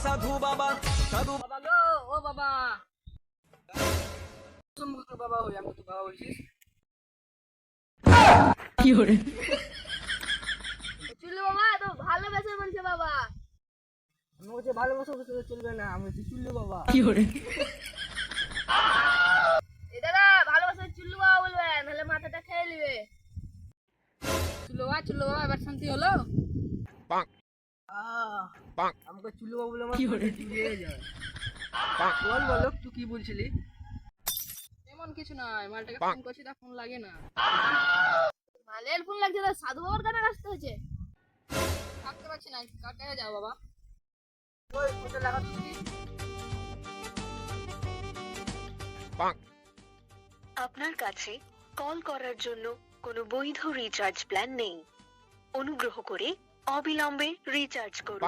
সাধু বাবা সাধু বাবা গো, ও বাবা, তোর বাবা হই, আমি তো বাবা বলছিস। চুল্লু বাবা তো ভালোবেসে বলছে বাবা। আমি বলছি ভালোবাসা বসে চলবে না, আমি বলছি চুল্লু বাবা। এ দাদা ভালোবাসে চুল্লু বাবা বলবে, নাহলে মাথাটা খেয়ে নিবে। চুল্লু বাবা, এবার শান্তি হলো। আমাকে চুল্লু বাবা বলে আমার পেটে জুড়িয়ে যায়। বল বলো, তুই কি বলছিলি? এমন কিছু নয়, মালটাকে ফোন করছি, তা ফোন লাগে না। মালের ফোন লাগছে, তার সাধু বাবার কানে আসতে হয়েছে। থাকতে পারছি না, কাটে যাও বাবা। ওই ফোনটা লাগা তুই। আপনার কাছে কল করার জন্য কোনো বৈধ রিচার্জ প্ল্যান নেই। অনুগ্রহ করে অবিলম্বে রিচার্জ করুন।